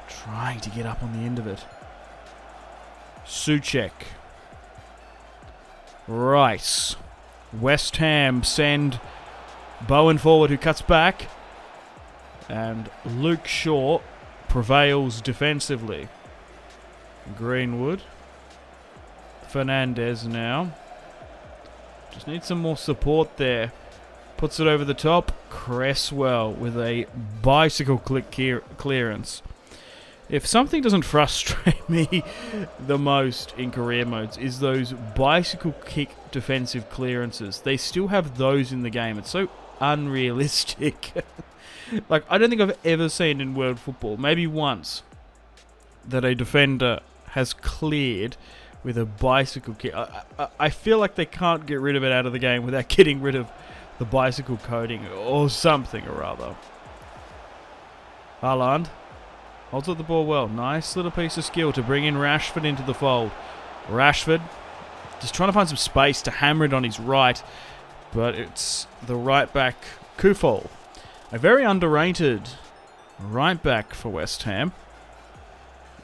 Speaker 1: Trying to get up on the end of it. Souček. Rice. West Ham send Bowen forward, who cuts back. And Luke Shaw prevails defensively. Greenwood. Fernandez now. Just need some more support there. Puts it over the top. Cresswell with a bicycle click clearance. If something doesn't frustrate me the most in career modes is those bicycle kick defensive clearances. They still have those in the game. It's so unrealistic. Like, I don't think I've ever seen in world football, maybe once, that a defender has cleared with a bicycle kick. I feel like they can't get rid of it out of the game without getting rid of the bicycle coating or something or other. Haaland holds up the ball well. Nice little piece of skill to bring in Rashford into the fold. Rashford just trying to find some space to hammer it on his right, but it's the right back, Kufal. A very underrated right back for West Ham.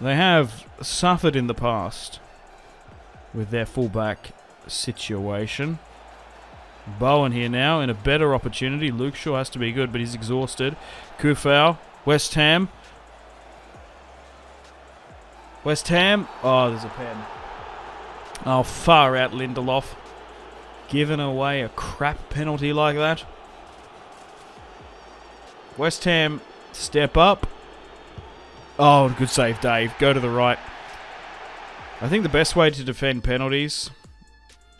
Speaker 1: They have suffered in the past with their fullback situation. Bowen here now in a better opportunity. Luke Shaw has to be good, but he's exhausted. Kufal, West Ham. West Ham. Oh, there's a pen. Oh, far out Lindelof. Giving away a crap penalty like that. West Ham step up. Oh, good save, Dave. Go to the right. I think the best way to defend penalties,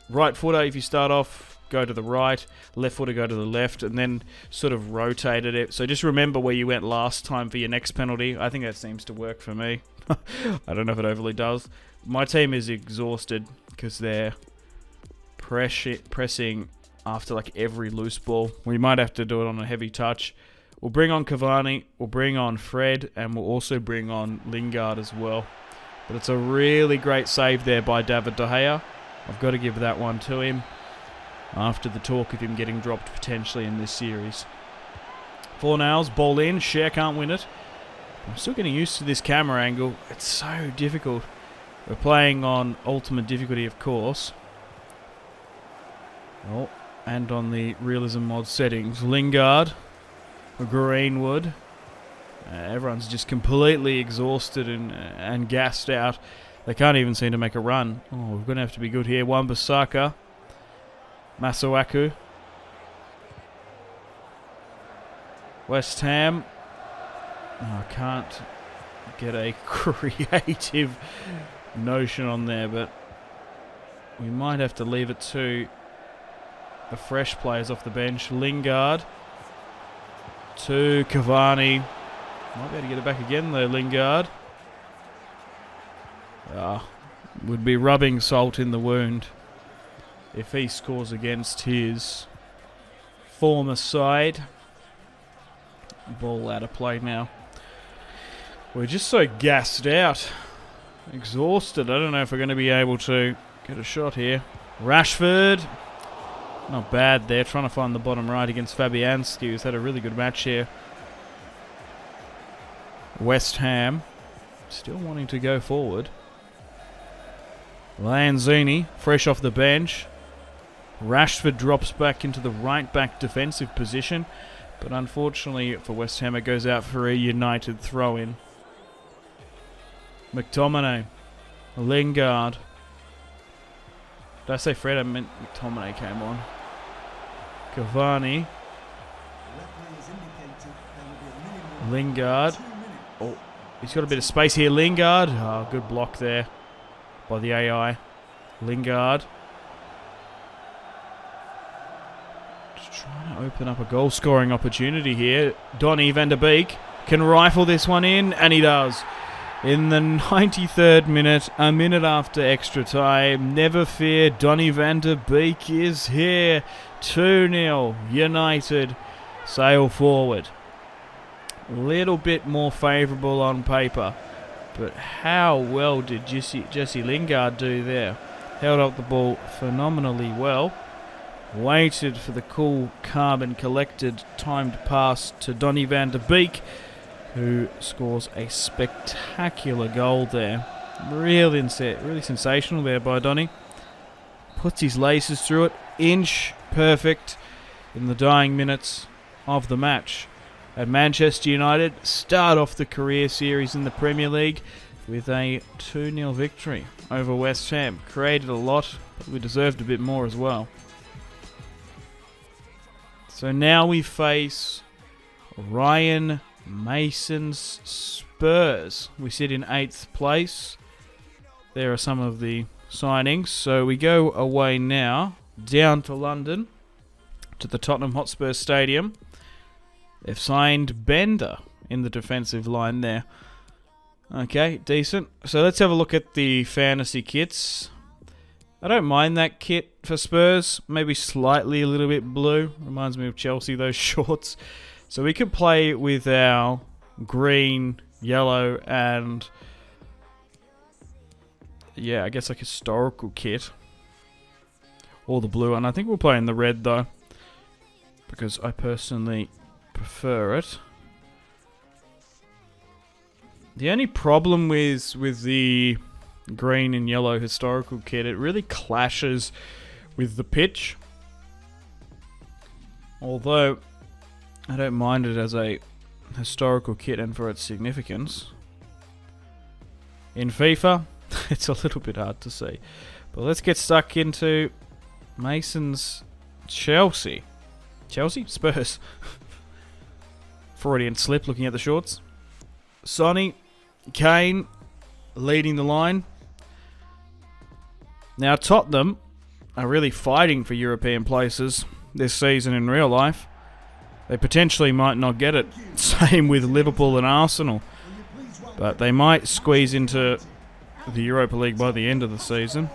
Speaker 1: right footer if you start off, go to the right, left footer go to the left, and then sort of rotated it. So just remember where you went last time for your next penalty. I think that seems to work for me. I don't know if it overly does. My team is exhausted because they're pressing after like every loose ball. We might have to do it on a heavy touch. We'll bring on Cavani, we'll bring on Fred, and we'll also bring on Lingard as well. But it's a really great save there by David De Gea. I've got to give that one to him after the talk of him getting dropped potentially in this series. Fornals, ball in, Cher can't win it. I'm still getting used to this camera angle. It's so difficult. We're playing on ultimate difficulty, of course. Oh, and on the Realism mod settings. Lingard, Greenwood. Everyone's just completely exhausted and gassed out. They can't even seem to make a run. Oh, we're going to have to be good here. Wan-Bissaka. Masuaku. West Ham. Oh, I can't get a creative notion on there, but we might have to leave it to the fresh players off the bench. Lingard to Cavani. Might be able to get it back again though, Lingard. Would be rubbing salt in the wound if he scores against his former side. Ball out of play now. We're just so gassed out. Exhausted. I don't know if we're going to be able to get a shot here. Rashford. Not bad there. Trying to find the bottom right against Fabianski, who's had a really good match here. West Ham still wanting to go forward. Lanzini, fresh off the bench. Rashford drops back into the right back defensive position. But unfortunately for West Ham, it goes out for a United throw-in. McTominay. Lingard. Did I say Fred? I meant McTominay came on. Cavani. Lingard. Oh, he's got a bit of space here. Lingard. Oh, good block there by the AI. Lingard. Just trying to open up a goal-scoring opportunity here. Donny van der Beek can rifle this one in, and he does. In the 93rd minute, a minute after extra time. Never fear, Donny van der Beek is here. 2-0, United sail forward. A little bit more favourable on paper, but how well did Jesse Lingard do there? Held up the ball phenomenally well. Waited for the cool, calm and collected timed pass to Donny van der Beek, who scores a spectacular goal there. Really sensational there by Donny. Puts his laces through it. Inch perfect in the dying minutes of the match. And Manchester United start off the career series in the Premier League with a 2-0 victory over West Ham. Created a lot, but we deserved a bit more as well. So now we face Ryan Mason's Spurs. We sit in 8th place. There are some of the signings. So we go away now, down to London, to the Tottenham Hotspur Stadium. They've signed Bender in the defensive line there. Okay, decent. So let's have a look at the fantasy kits. I don't mind that kit for Spurs. Maybe slightly a little bit blue. Reminds me of Chelsea, those shorts. So we could play with our green, yellow, and... yeah, I guess like historical kit. Or the blue one. I think we'll play in the red though, because I personally prefer it. The only problem with the green and yellow historical kit, it really clashes with the pitch. Although, I don't mind it as a historical kit and for its significance. In FIFA, it's a little bit hard to see. But let's get stuck into Mason's Chelsea. Chelsea? Spurs. Freudian slip looking at the shorts. Sonny, Kane, leading the line. Now Tottenham are really fighting for European places this season in real life. They potentially might not get it. Same with Liverpool and Arsenal. But they might squeeze into the Europa League by the end of the season.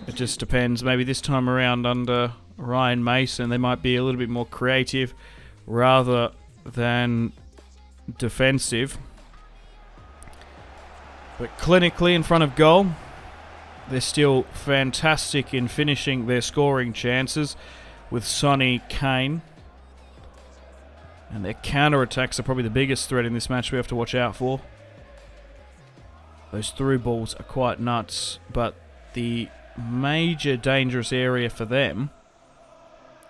Speaker 1: It just depends. Maybe this time around under Ryan Mason, they might be a little bit more creative rather than defensive. But clinically in front of goal, they're still fantastic in finishing their scoring chances with Sonny, Kane. And their counter-attacks are probably the biggest threat in this match we have to watch out for. Those through balls are quite nuts, but the major dangerous area for them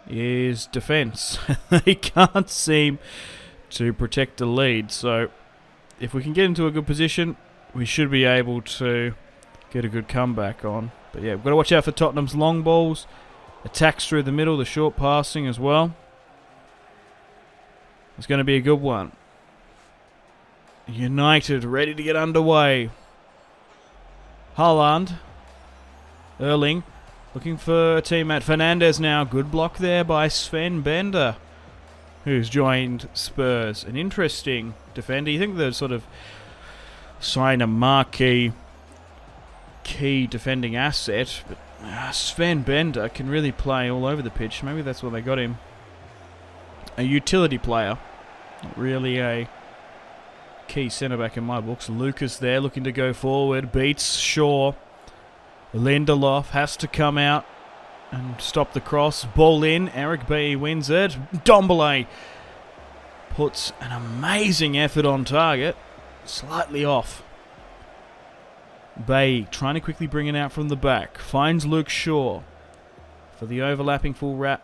Speaker 1: is defence. They can't seem to protect the lead, so if we can get into a good position, we should be able to get a good comeback on. But yeah, we've got to watch out for Tottenham's long balls, attacks through the middle, the short passing as well. It's going to be a good one. United ready to get underway. Haaland. Erling. Looking for a teammate. Fernandez now. Good block there by Sven Bender, who's joined Spurs. An interesting defender. You think they'd sort of sign a marquee key defending asset, but Sven Bender can really play all over the pitch. Maybe that's why they got him. A utility player. Not really a key centre-back in my books. Lucas there looking to go forward. Beats Shaw. Lindelof has to come out and stop the cross. Ball in. Eric B wins it. Ndombele puts an amazing effort on target. Slightly off. Bay trying to quickly bring it out from the back. Finds Luke Shaw for the overlapping fullback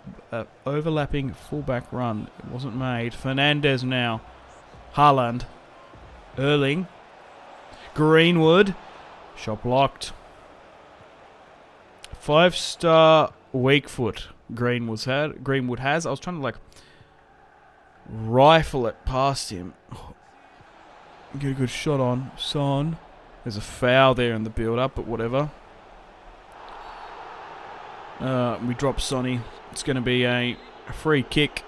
Speaker 1: run. It wasn't made. Fernandez now. Haaland. Erling. Greenwood. Shot blocked. 5-star weak foot Greenwood has. I was trying to like rifle it past him. Get a good shot on Son. There's a foul there in the build-up, but whatever. We drop Sonny. It's going to be a free kick.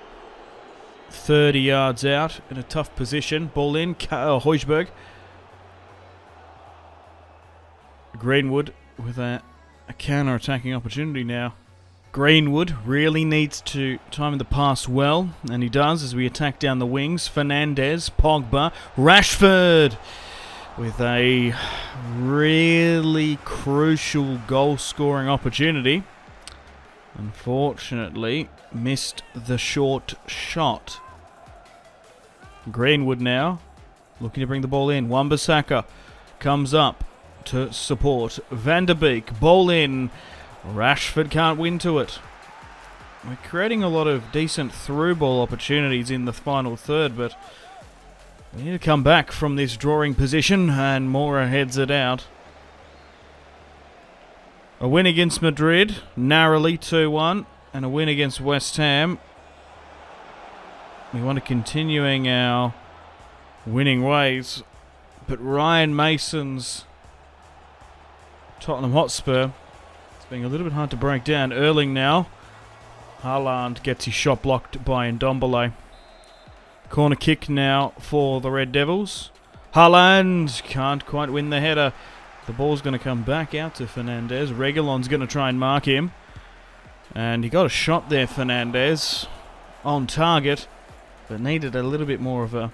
Speaker 1: 30 yards out in a tough position. Ball in. Højbjerg. Greenwood with a counter-attacking opportunity now. Greenwood really needs to time the pass well, and he does as we attack down the wings. Fernandez, Pogba, Rashford with a really crucial goal-scoring opportunity. Unfortunately, missed the short shot. Greenwood now, looking to bring the ball in. Wan-Bissaka comes up to support. Van der Beek, ball in. Rashford can't win to it. We're creating a lot of decent through ball opportunities in the final third, but we need to come back from this drawing position, and Mora heads it out. A win against Madrid, narrowly 2-1, and a win against West Ham. We want to continuing our winning ways, but Ryan Mason's Tottenham Hotspur, it's being a little bit hard to break down. Erling now. Haaland gets his shot blocked by Ndombele. Corner kick now for the Red Devils. Haaland can't quite win the header. The ball's going to come back out to Fernandez. Reguilon's going to try and mark him. And he got a shot there, Fernandez, on target, but needed a little bit more of a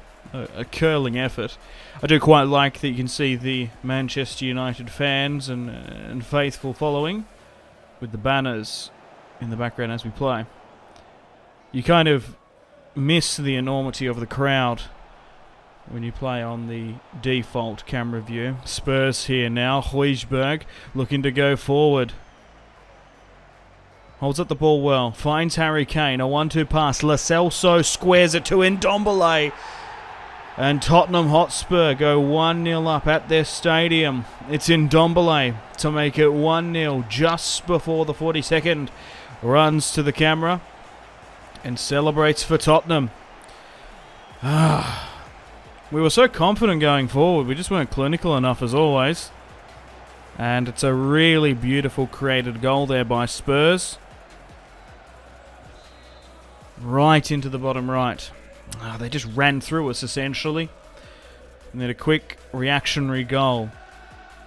Speaker 1: curling effort. I do quite like that you can see the Manchester United fans and faithful following with the banners in the background as we play. You kind of miss the enormity of the crowd when you play on the default camera view. Spurs here now. Højbjerg looking to go forward. Holds up the ball well. Finds Harry Kane. A 1-2 pass. Lo Celso squares it to Ndombele. And Tottenham Hotspur go 1-0 up at their stadium. It's Ndombele to make it 1-0 just before the 42nd. Runs to the camera and celebrates for Tottenham. We were so confident going forward. We just weren't clinical enough as always. And it's a really beautiful created goal there by Spurs. Right into the bottom right. They just ran through us essentially. And then a quick reactionary goal.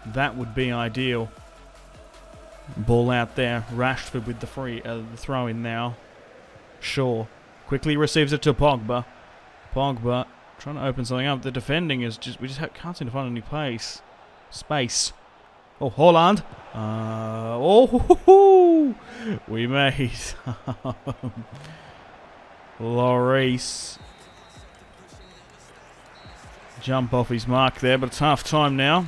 Speaker 1: That would be ideal. Ball out there. Rashford with the throw in now. Shaw quickly receives it to Pogba. Pogba trying to open something up. The defending is just, we just can't seem to find any space. Oh, Haaland. We made Lloris jump off his mark there, but it's half time now.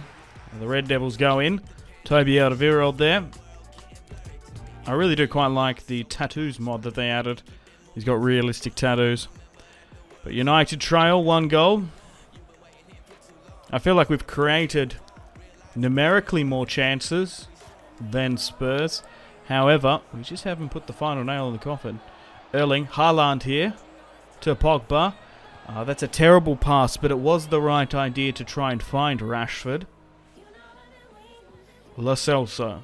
Speaker 1: The Red Devils go in. Toby Alderweireld there. I really do quite like the tattoos mod that they added. He's got realistic tattoos. But United trail 1 goal. I feel like we've created numerically more chances than Spurs. However, we just haven't put the final nail in the coffin. Erling Haaland here to Pogba. That's a terrible pass, but it was the right idea to try and find Rashford. Lo Celso.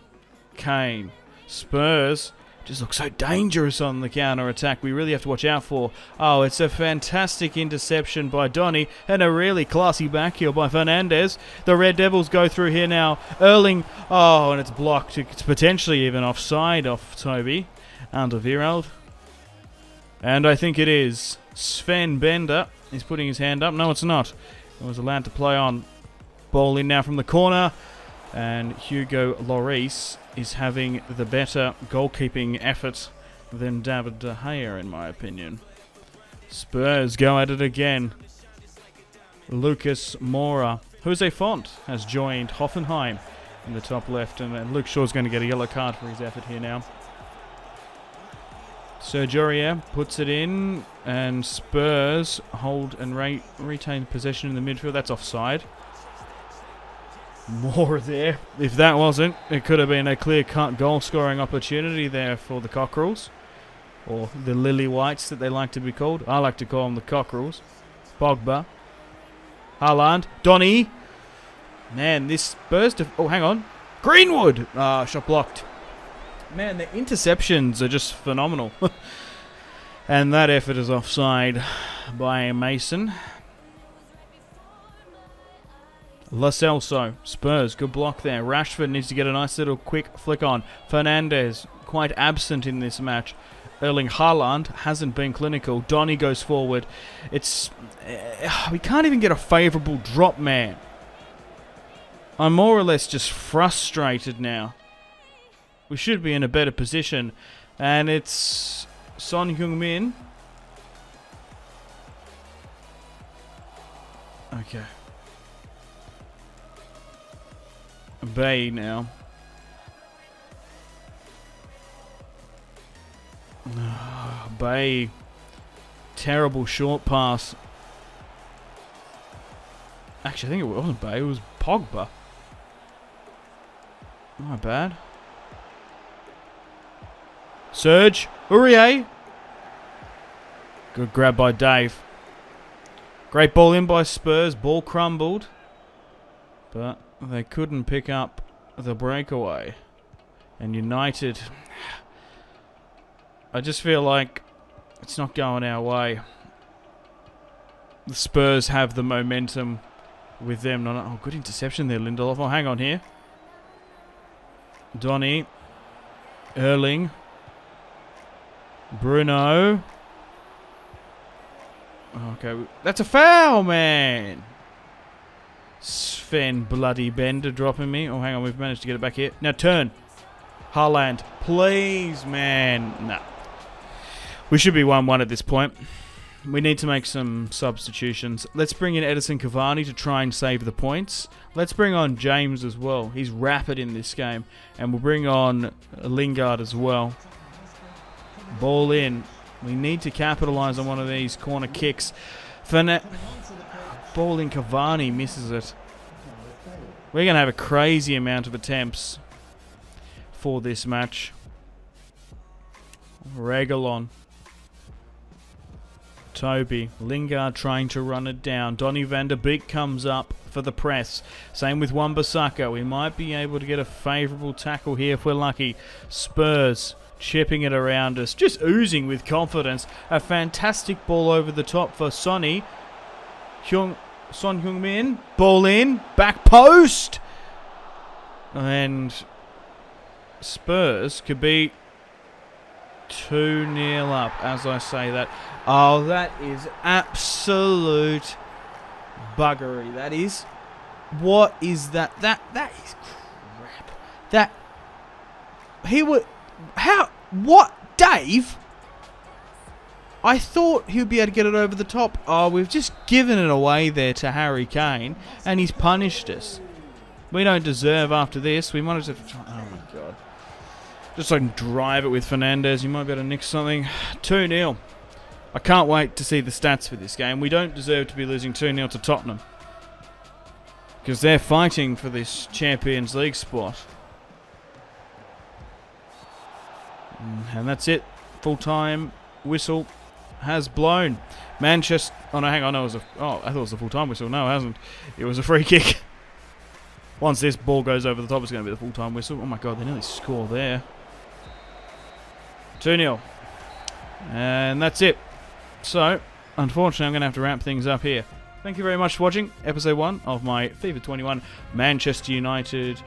Speaker 1: Kane. Spurs just look so dangerous on the counter-attack. We really have to watch out for. Oh, it's a fantastic interception by Donny and a really classy back heel by Fernandez. The Red Devils go through here now. Erling, oh, and it's blocked. It's potentially even offside off Toby Alderweireld. And I think it is. Sven Bender is putting his hand up. No, it's not. It was allowed to play on. Ball in now from the corner. And Hugo Lloris is having the better goalkeeping effort than David De Gea, in my opinion. Spurs go at it again. Lucas Moura. Jose Font has joined Hoffenheim in the top left. And Luke Shaw's going to get a yellow card for his effort here now. Sergio Aurier puts it in. And Spurs hold and retain possession in the midfield. That's offside. More there. If that wasn't, it could have been a clear-cut goal-scoring opportunity there for the Cockerels. Or the Lily Whites that they like to be called. I like to call them the Cockerels. Pogba. Haaland. Donny. Man, this Spurs... oh, hang on. Greenwood! Shot blocked. Man, the interceptions are just phenomenal. And that effort is offside by Mason. Lo Celso, Spurs, good block there. Rashford needs to get a nice little quick flick on. Fernandez, quite absent in this match. Erling Haaland hasn't been clinical. Donny goes forward. It's... we can't even get a favourable drop, man. I'm more or less just frustrated now. We should be in a better position. And it's Son Heung-min. Okay. Bay now. Bay. Terrible short pass. Actually, I think it wasn't Bay. It was Pogba. Not bad. Serge Aurier. Good grab by Dave. Great ball in by Spurs. Ball crumbled. But they couldn't pick up the breakaway. And United... I just feel like it's not going our way. the Spurs have the momentum with them. Oh, good interception there, Lindelof. Oh, hang on here. Donny. Erling. Bruno. Okay, that's a foul, man. Sven bloody Bender dropping me. Oh, hang on, we've managed to get it back here. Now turn. Haaland, please, man. Nah. We should be 1-1 at this point. We need to make some substitutions. Let's bring in Edison Cavani to try and save the points. Let's bring on James as well. He's rapid in this game. And we'll bring on Lingard as well. Ball in. We need to capitalise on one of these corner kicks. Ball in, Cavani misses it. We're going to have a crazy amount of attempts for this match. Reguilon. Toby. Lingard trying to run it down. Donny van der Beek comes up for the press. Same with Wan-Bissaka. We might be able to get a favourable tackle here if we're lucky. Spurs chipping it around us. Just oozing with confidence. A fantastic ball over the top for Sonny. Son Heung-min. Ball in. Back post. And Spurs could be 2-0 up as I say that. Oh, that is absolute buggery. That is. What is that? That is crap. That. He would. How? What? Dave? I thought he would be able to get it over the top. Oh, we've just given it away there to Harry Kane, and he's punished us. We don't deserve after this. We might as well. Oh my god. Just so I can drive it with Fernandez. You might be able to nick something. 2-0. I can't wait to see the stats for this game. We don't deserve to be losing 2-0 to Tottenham, because they're fighting for this Champions League spot. And that's it. Full-time whistle has blown. Manchester. Oh no, hang on. No, I thought it was a full-time whistle. No, it hasn't. It was a free kick. Once this ball goes over the top, it's going to be the full-time whistle. Oh my god, they nearly score there. 2-0. And that's it. So, unfortunately, I'm going to have to wrap things up here. Thank you very much for watching episode 1 of my FIFA 21 Manchester United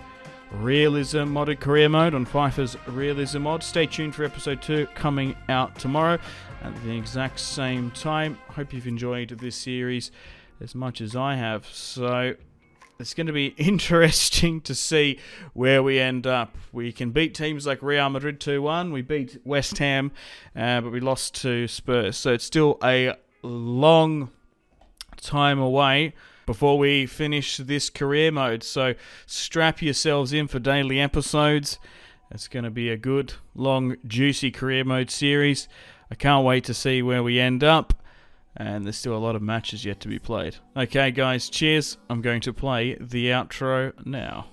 Speaker 1: Realism modded career mode on FIFA's Realism mod. Stay tuned for episode 2 coming out tomorrow at the exact same time. Hope you've enjoyed this series as much as I have. So it's going to be interesting to see where we end up. We can beat teams like Real Madrid 2-1. We beat West Ham, but we lost to Spurs. So it's still a long time away before we finish this career mode. So strap yourselves in for daily episodes. It's going to be a good, long, juicy career mode series. I can't wait to see where we end up. And there's still a lot of matches yet to be played. Okay, guys, cheers. I'm going to play the outro now.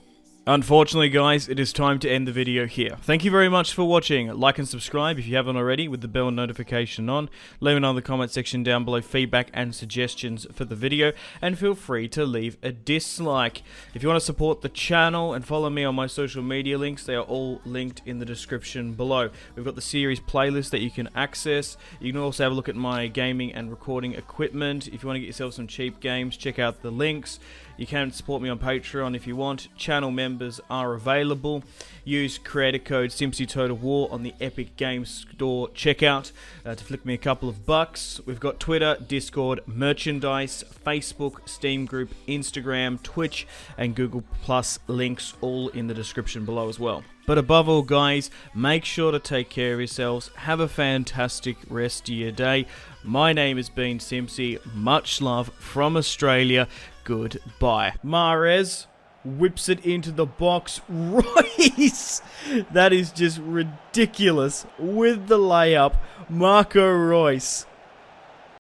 Speaker 1: Unfortunately, guys, it is time to end the video here. Thank you very much for watching. Like and subscribe if you haven't already with the bell notification on. Let me know in the comment section down below feedback and suggestions for the video. And feel free to leave a dislike. If you want to support the channel and follow me on my social media links, they are all linked in the description below. We've got the series playlist that you can access. You can also have a look at my gaming and recording equipment. If you want to get yourself some cheap games, check out the links. You can support me on Patreon if you want. Channel members are available. Use creator code Simpzy Total War on the Epic Games Store checkout to flick me a couple of bucks. We've got Twitter, Discord, merchandise, Facebook, Steam group, Instagram, Twitch, and Google Plus links all in the description below as well. But above all, guys, make sure to take care of yourselves. Have a fantastic rest of your day. My name has been Simpzy. Much love from Australia. Goodbye. Mahrez whips it into the box. Royce! That is just ridiculous. With the layup, Marco Royce